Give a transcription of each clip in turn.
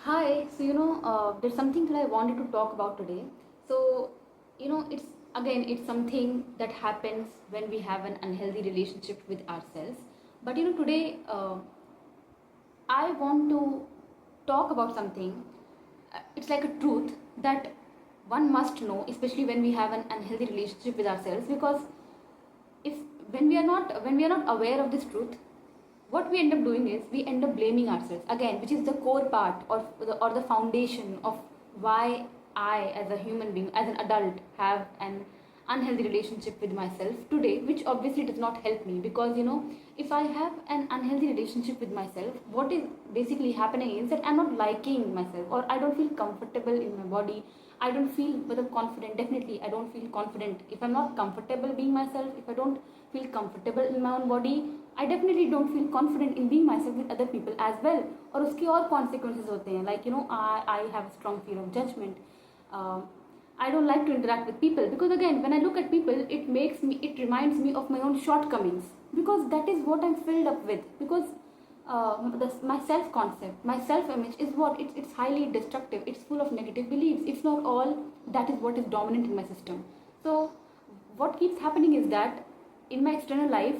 Hi, there's something that I wanted to talk about today. So, it's something that happens when we have an unhealthy relationship with ourselves. But today I want to talk about something. It's like a truth that one must know, especially when we have an unhealthy relationship with ourselves, because if when we are not aware of this truth, what we end up doing is we end up blaming ourselves again, which is the core part or the foundation of why I, as a human being, as an adult, have an unhealthy relationship with myself today, which obviously does not help me. Because if I have an unhealthy relationship with myself, what is basically happening is that I'm not liking myself, or I don't feel comfortable in my body. I don't feel whether confident. Definitely I don't feel confident if I'm not comfortable being myself. If I don't feel comfortable in my own body, I definitely don't feel confident in being myself with other people as well. और उसके और consequences होते हैं, like I have a strong fear of judgment. uh, I don't like to interact with people, because again, when I look at people, it reminds me of my own shortcomings, because that is what I'm filled up with. Because my self concept, my self image is it's highly destructive. It's full of negative beliefs. If not all, that is what is dominant in my system. So what keeps happening is that in my external life,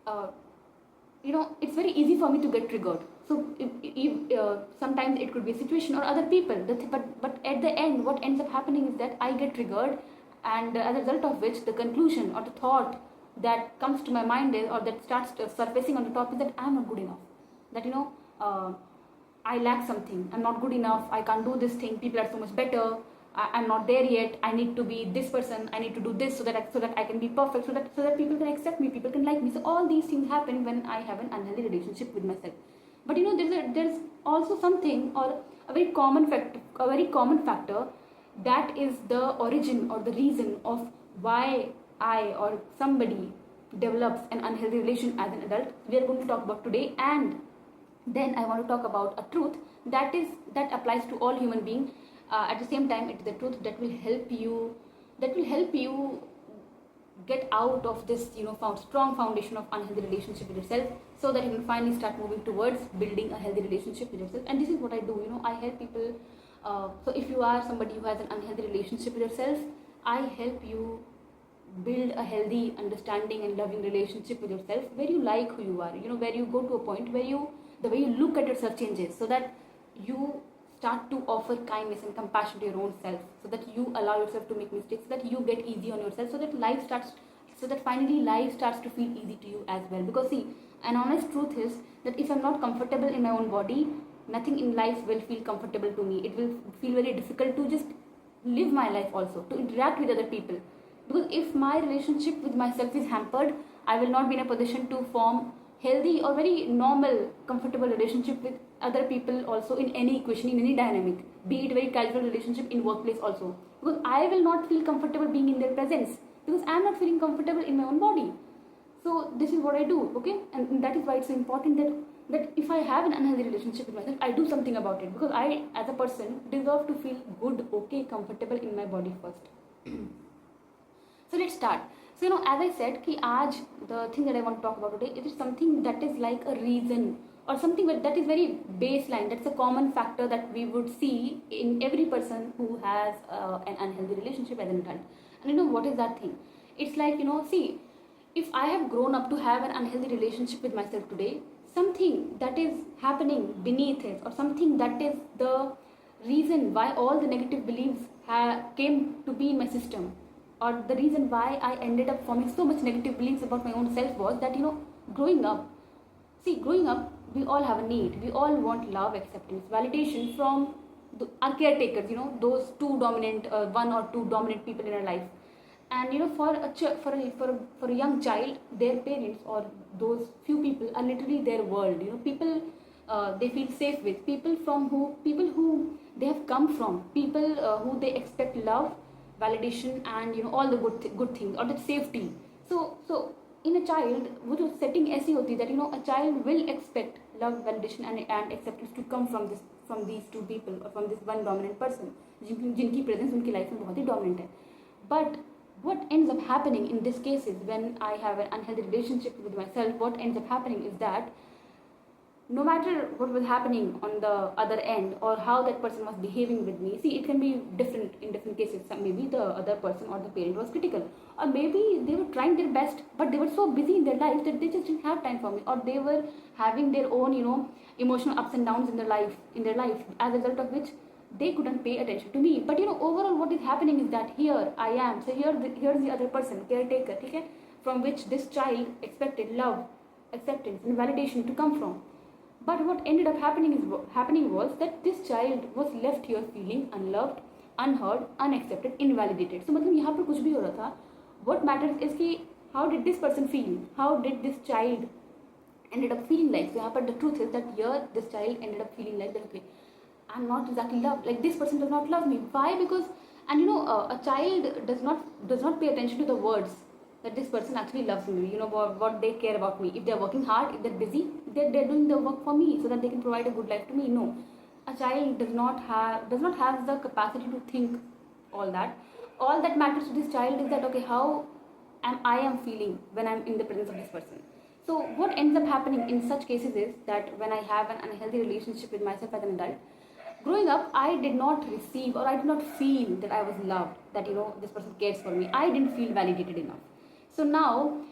uh, it's very easy for me to get triggered. So sometimes it could be a situation or other people, but at the end, what ends up happening is that I get triggered, and as a result of which, the conclusion or the thought that comes to my mind is, or that starts surfacing on the top, is that I'm not good enough. That I lack something. I'm not good enough. I can't do this thing. People are so much better. I'm not there yet. I need to be this person. I need to do this so that I can be perfect. So that people can accept me. People can like me. So all these things happen when I have an unhealthy relationship with myself. But there's also something, or a very common factor that is the origin or the reason of why I or somebody develops an unhealthy relation as an adult. We are going to talk about today, and then I want to talk about a truth that applies to all human beings. At the same time, it's the truth that will help you get out of this strong foundation of unhealthy relationship with yourself, so that you can finally start moving towards building a healthy relationship with yourself. And this is what I do. I help people. So if you are somebody who has an unhealthy relationship with yourself, I help you build a healthy understanding and loving relationship with yourself, where you like who you are, where you go to a point where the way you look at yourself changes, so that you start to offer kindness and compassion to your own self, so that you allow yourself to make mistakes, so that you get easy on yourself, so that finally life starts to feel easy to you as well. Because see, an honest truth is that if I'm not comfortable in my own body, nothing in life will feel comfortable to me. It will feel very difficult to just live my life, also to interact with other people. Because if my relationship with myself is hampered, I will not be in a position to form healthy or very normal, comfortable relationship with other people, also in any equation, in any dynamic, be it very casual relationship in workplace also. Because I will not feel comfortable being in their presence, because I am not feeling comfortable in my own body. So this is what I do, okay? And that is why it's so important that if I have an unhealthy relationship with myself, I do something about it, because I, as a person, deserve to feel good, okay, comfortable in my body first. So let's start. So as I said, कि आज the thing that I want to talk about today, it is something that is like a reason, or something that is very baseline. That's a common factor that we would see in every person who has an unhealthy relationship as an adult. And what is that thing? It's like, see, if I have grown up to have an unhealthy relationship with myself today, something that is happening beneath it, or something that is the reason why all the negative beliefs came to be in my system, or the reason why I ended up forming so much negative beliefs about my own self, was that growing up, we all have a need. We all want love, acceptance, validation from our caretakers, those two dominant, one or two dominant people in our life. And for a young child, their parents or those few people are literally their world. People they feel safe with, people who they have come from, people who they expect love, validation, and all the good things, or the safety. So in a child, वो जो setting ऐसी होती है that a child will expect love, validation, and acceptance to come from these two people, or from this one dominant person, जिनकी presence उनकी life में बहुत ही dominant है. But what ends up happening in these cases, when I have an unhealthy relationship with myself, what ends up happening is that no matter what was happening on the other end or how that person was behaving with me. See, it can be different in different cases. Maybe the other person or the parent was critical, or maybe they were trying their best, but they were so busy in their life that they just didn't have time for me, or they were having their own, emotional ups and downs in their life, as a result of which they couldn't pay attention to me. But overall, what is happening is that here I am. So here's the other person, caretaker, okay, from which this child expected love, acceptance, and validation to come from. But what ended up happening was that this child was left here feeling unloved, unheard, unaccepted, invalidated. So मतलब यहाँ पर कुछ भी हो रहा था. What matters is कि how did this person feel? How did this child ended up feeling like? So यहाँ पर the truth is that here this child ended up feeling like that, okay, I'm not exactly loved. Like this person does not love me. Why? Because, and a child does not pay attention to the words that this person actually loves me. What they care about me. If they're working hard, if they're busy, they're doing the work for me so that they can provide a good life to me. No, a child does not have the capacity to think all that. All that matters to this child is that, okay, how I am feeling when I'm in the presence of this person. So what ends up happening in such cases is that when I have an unhealthy relationship with myself as an adult, growing up, I did not receive, or I did not feel that I was loved, that this person cares for me. I didn't feel validated enough. So now,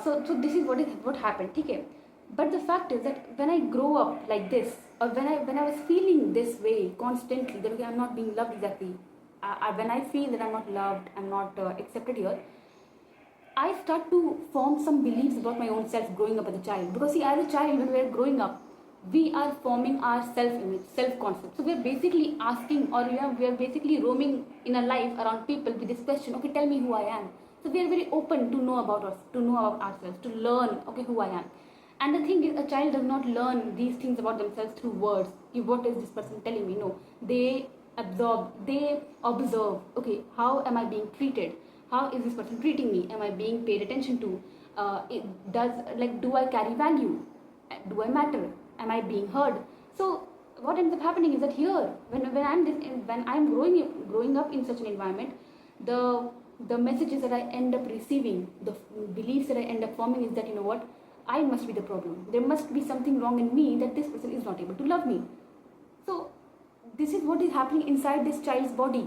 so this is what happened, okay? But the fact is that when I grow up like this, or when I was feeling this way constantly, that okay, I'm not being loved exactly, when I feel that I'm not loved, I'm not accepted here, I start to form some beliefs about my own self growing up as a child. Because see, as a child, when we are growing up, we are forming our self-image, self-concept. So we are basically asking, or we are basically roaming in our life around people with this question, okay, tell me who I am. So we are very open to know about us, to know about ourselves, to learn, okay, who I am. And the thing is, a child does not learn these things about themselves through words. What is this person telling me? No, they observe, okay, how am I being treated? How is this person treating me? Am I being paid attention to? Do I carry value? Do I matter? Am I being heard? So what ends up happening is that here, when I'm growing up in such an environment, the messages that I end up receiving, the beliefs that I end up forming is that, what, I must be the problem. There must be something wrong in me that this person is not able to love me. So this is what is happening inside this child's body,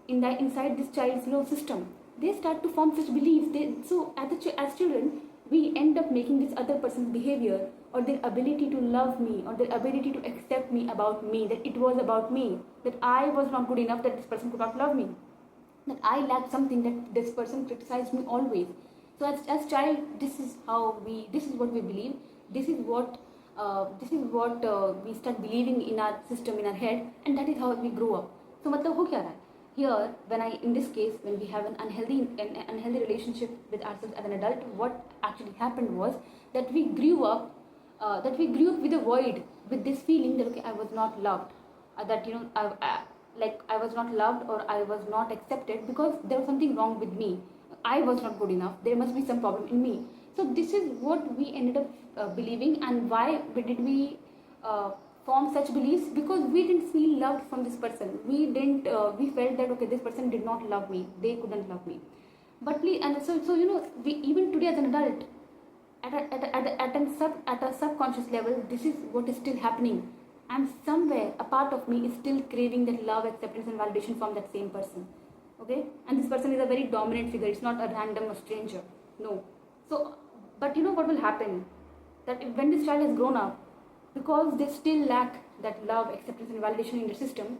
inside this child's system. They start to form such beliefs. So as children, we end up making this other person's behavior, or their ability to love me, or their ability to accept me, about me, that it was about me, that I was not good enough, that this person could not love me, that I lacked something, that this person criticized me always. So as child, this is what we believe. This is what we start believing in our system, in our head, and that is how we grow up. So मतलब हो क्या रहा है? Here, in this case, when we have an unhealthy relationship with ourselves as an adult, what actually happened was that we grew up with a void, with this feeling that, okay, I was not loved, I was not loved, or I was not accepted, because there was something wrong with me. I was not good enough. There must be some problem in me. So this is what we ended up believing, and why did we form such beliefs? Because we didn't feel loved from this person. We felt that, okay, this person did not love me. They couldn't love me. But we even today as an adult, at a subconscious level, this is what is still happening. And somewhere a part of me is still craving that love, acceptance, and validation from that same person. Okay, and this person is a very dominant figure. It's not a random stranger. No. So, but what will happen? That when this child has grown up, because they still lack that love, acceptance, and validation in the system,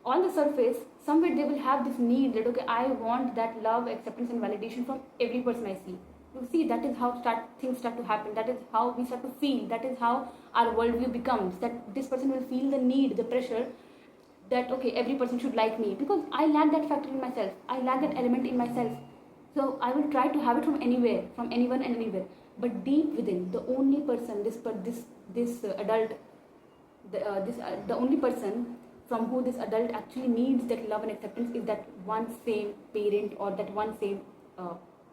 on the surface, somewhere they will have this need that, okay, I want that love, acceptance, and validation from every person I see. You see, that is how things start to happen. That is how we start to feel. That is how our worldview becomes. That this person will feel the need, the pressure, that, okay, every person should like me, because I lack that factor in myself. I lack that element in myself. So I will try to have it from anywhere, from anyone and anywhere. But deep within, the only person, the only person from who this adult actually needs that love and acceptance is that one same parent, or that one same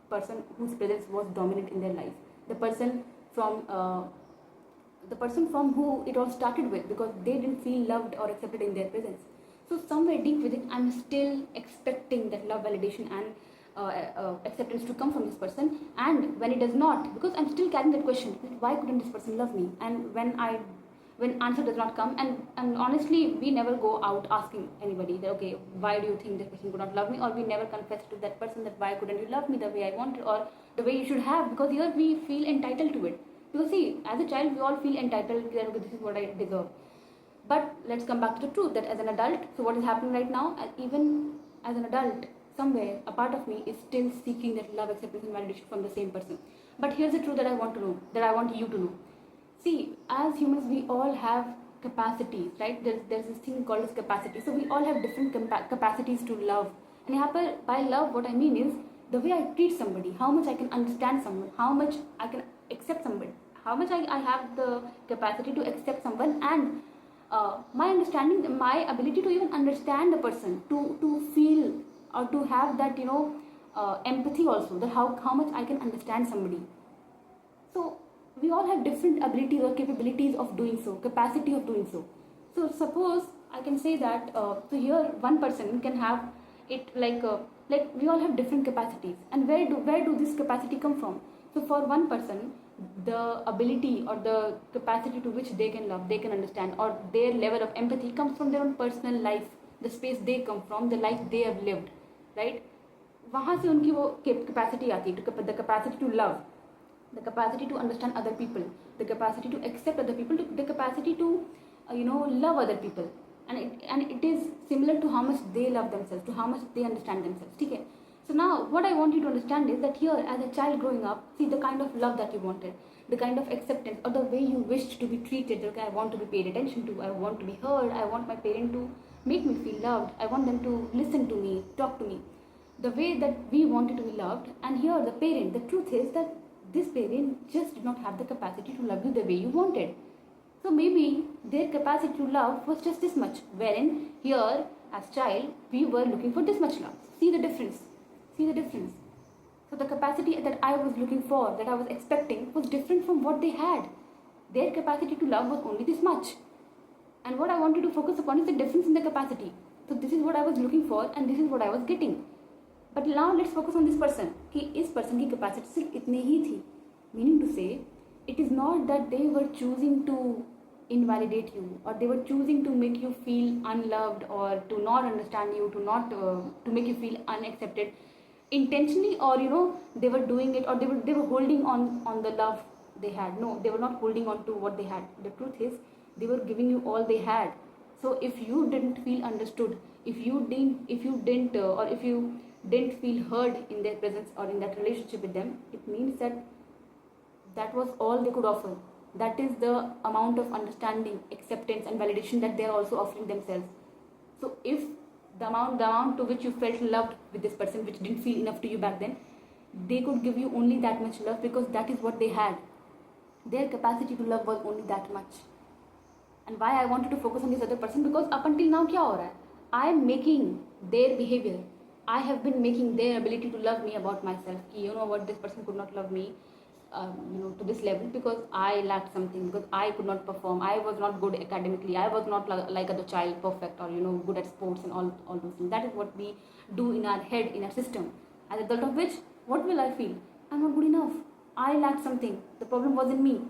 person whose presence was dominant in their life. The person from who it all started with, because they didn't feel loved or accepted in their presence. So somewhere deep within, I'm still expecting that love, validation, and acceptance to come from this person. And when it does not, because I'm still carrying that question, why couldn't this person love me? And when when answer does not come. And honestly, we never go out asking anybody that, okay, why do you think this person could not love me, or we never confess to that person that why couldn't you love me the way I wanted, or the way you should have, because here we feel entitled to it. Because see, as a child we all feel entitled that, okay, this is what I deserve. But let's come back to the truth that as an adult, so what is happening right now, even as an adult, somewhere a part of me is still seeking that love, acceptance and validation from the same person. But here's the truth that I want to know, that I want you to know. See, as humans we all have capacities, right? There's this thing called as capacity. So we all have different capacities to love. And here by love, what I mean is the way I treat somebody, how much I can understand someone, how much I can accept somebody, how much I have the capacity to accept someone, and my understanding, my ability to even understand a person, to feel or to have that, empathy also, that how much I can understand somebody. So we all have different abilities or capabilities of doing so, capacity of doing so. So suppose I can say that, so here one person can have it like we all have different capacities, and where do this capacity come from? So for one person, the ability or the capacity to which they can love, they can understand, or their level of empathy comes from their own personal life, the space they come from, the life they have lived, right? वहाँ से उनकी वो capacity आती है, the capacity to love, the capacity to understand other people, the capacity to accept other people, the capacity to love other people, and it is similar to how much they love themselves, to how much they understand themselves. Okay. So now what I want you to understand is that here, as a child growing up, see the kind of love that you wanted, the kind of acceptance or the way you wished to be treated. Okay, I want to be paid attention to, I want to be heard, I want my parent to make me feel loved, I want them to listen to me, talk to me, the way that we wanted to be loved. And here the parent, the truth is that this parent just did not have the capacity to love you the way you wanted. So maybe their capacity to love was just this much, wherein here as child we were looking for this much love. See the difference. See the difference. So the capacity that I was looking for, that I was expecting, was different from what they had. Their capacity to love was only this much. And what I wanted to focus upon is the difference in the capacity. So this is what I was looking for and this is what I was getting. But now let's focus on this person. कि इस person की capacity सिर्फ इतनी ही थी. Meaning to say, it is not that they were choosing to invalidate you, or they were choosing to make you feel unloved, or to not understand you, to not to make you feel unaccepted intentionally, or they were doing it, or they were holding on the love they had. No, they were not holding on to what they had. The truth is they were giving you all they had. So if you didn't feel understood, if you didn't feel heard in their presence or in that relationship with them, it means that was all they could offer. That is the amount of understanding, acceptance and validation that they are also offering themselves. So if the amount to which you felt loved with this person, which didn't feel enough to you back then, they could give you only that much love because that is what they had. Their capacity to love was only that much. And why I wanted to focus on this other person, because up until now क्या हो रहा है? I am making their behavior, I have been making their ability to love me about myself. You know what, this person could not love me to this level because I lacked something, because I could not perform, I was not good academically, I was not like other child, perfect, or good at sports and all those things. That is what we do in our head, in our system. As a result of which, what will I feel? I'm not good enough, I lacked something, the problem was in me.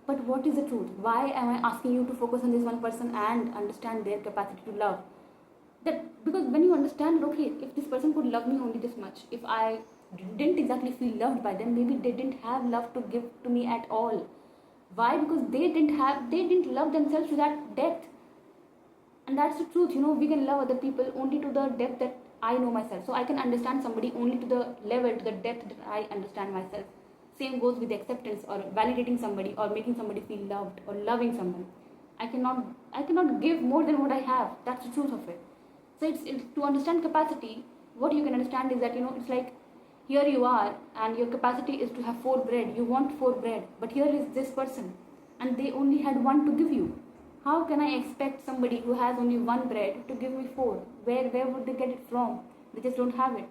But what is the truth? Why am I asking you to focus on this one person and understand their capacity to love? That because when you understand, okay, if this person could love me only this much, if I didn't exactly feel loved by them, maybe they didn't have love to give to me at all. Why? Because they didn't love themselves to that depth. And that's the truth. We can love other people only to the depth that I know myself. So I can understand somebody only to the level, to the depth that I understand myself. Same goes with acceptance or validating somebody or making somebody feel loved or loving someone. I cannot give more than what I have. That's the truth of it. So it's to understand capacity, what you can understand is that, it's like, here you are and your capacity is to have 4 bread. You want 4 bread, but here is this person and they only had 1 to give you. How can I expect somebody who has only 1 bread to give me 4? Where would they get it from? They just don't have it.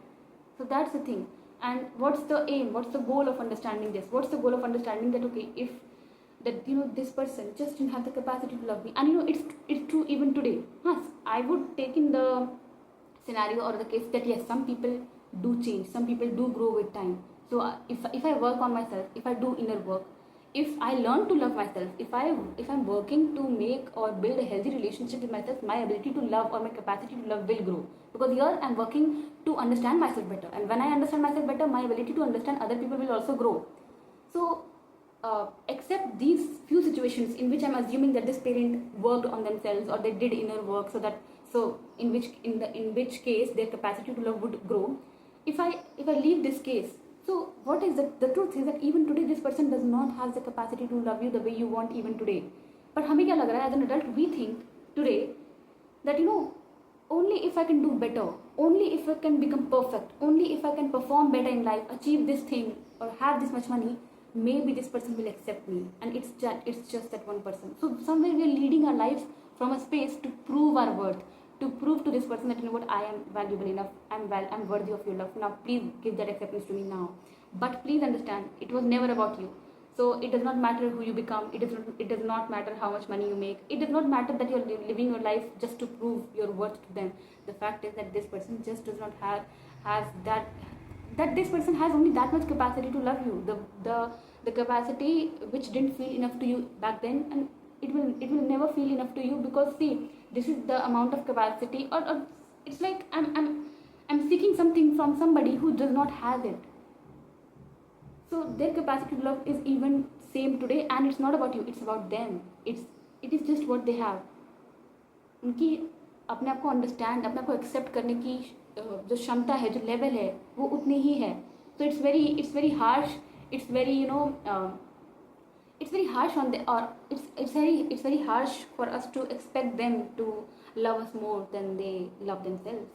So that's the thing. And what's the aim? What's the goal of understanding this? What's the goal of understanding that, okay, if that this person just didn't have the capacity to love me, and it's true even today. I would take in the scenario or the case that yes, some people do change, some people do grow with time. So if I work on myself, if I do inner work, if I learn to love myself, if I'm working to make or build a healthy relationship with myself, my ability to love or my capacity to love will grow. Because here I'm working to understand myself better, and when I understand myself better, my ability to understand other people will also grow. So except these few situations in which I'm assuming that this parent worked on themselves or they did inner work, so in which case their capacity to love would grow. If I leave this case, so what is the truth is that even today this person does not have the capacity to love you the way you want even today. But हमें क्या लग रहा है as an adult, we think today that only if I can do better, only if I can become perfect, only if I can perform better in life, achieve this thing or have this much money, maybe this person will accept me. And it's just that one person. So somewhere we are leading our lives from a space to prove our worth, to prove to this person that what, I am valuable enough, I'm worthy of your love. Now please give that acceptance to me now. But please understand, it was never about you. So it does not matter who you become, it does not matter how much money you make, it does not matter that you're living your life just to prove your worth to them. The fact is that this person just does not has that this person has only that much capacity to love you, the capacity which didn't feel enough to you back then, and it will never feel enough to you. Because see, this is the amount of capacity, or it's like I'm seeking something from somebody who does not have it. So their capacity to love is even same today, and it's not about you, it's about them. It is just what they have. उनकी अपने आप को understand, अपने आप को accept करने की जो क्षमता है, जो लेवल है, वो उतनी ही है. So it's very harsh, it's very it's very harsh on the, or it's very harsh for us to expect them to love us more than they love themselves.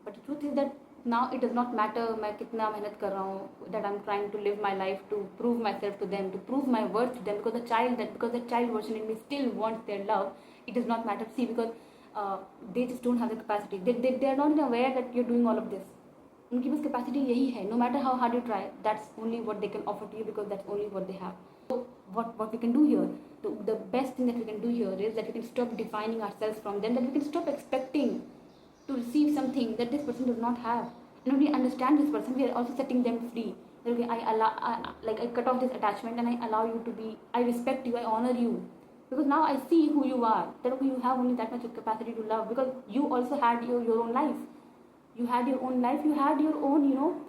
But the truth is that now it does not matter मैं कितना मेहनत कर रहा हूँ, that I'm trying to live my life to prove myself to them, to prove my worth to them, because the child version in me still wants their love. It does not matter. See, because they just don't have the capacity. They are not aware that you're doing all of this. उनकी बस capacity यही है. No matter how hard you try, that's only what they can offer to you, because that's only what they have. So what we can do here, the best thing that we can do here is that we can stop defining ourselves from them, that we can stop expecting to receive something that this person does not have. And when we understand this person, we are also setting them free. Okay, I cut off this attachment and I allow you to be, I respect you, I honor you. Because now I see who you are, that okay, you have only that much of capacity to love, because you also had your own life. You had your own life, you had your own,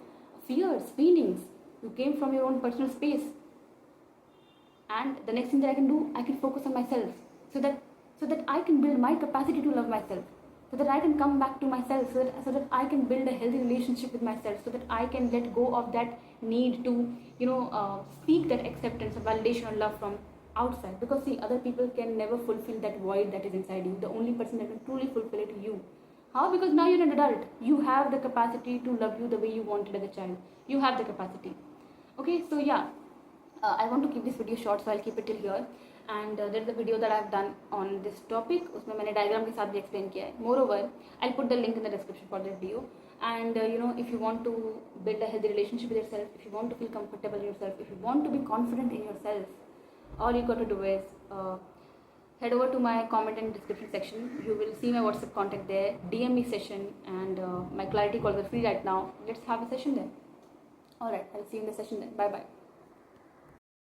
fears, feelings. You came from your own personal space. And the next thing that I can do, I can focus on myself, so that I can build my capacity to love myself, so that I can come back to myself, so that I can build a healthy relationship with myself, so that I can let go of that need to seek that acceptance or validation or love from outside. Because see, other people can never fulfill that void that is inside you. The only person that can truly fulfill it is you. How? Because now you're an adult, you have the capacity to love you the way you wanted as a child. You have the capacity. Okay, so yeah, I want to keep this video short, so I'll keep it till here. And there's a video that I've done on this topic. उसमें मैंने diagram के साथ भी explain किया है. Moreover, I'll put the link in the description for the video. And if you want to build a healthy relationship with yourself, if you want to feel comfortable in yourself, if you want to be confident in yourself, all you got to do is head over to my comment and description section. You will see my WhatsApp contact there. DM me session, and my clarity calls are free right now. Let's have a session then. Alright, I'll see you in the session then. Bye bye.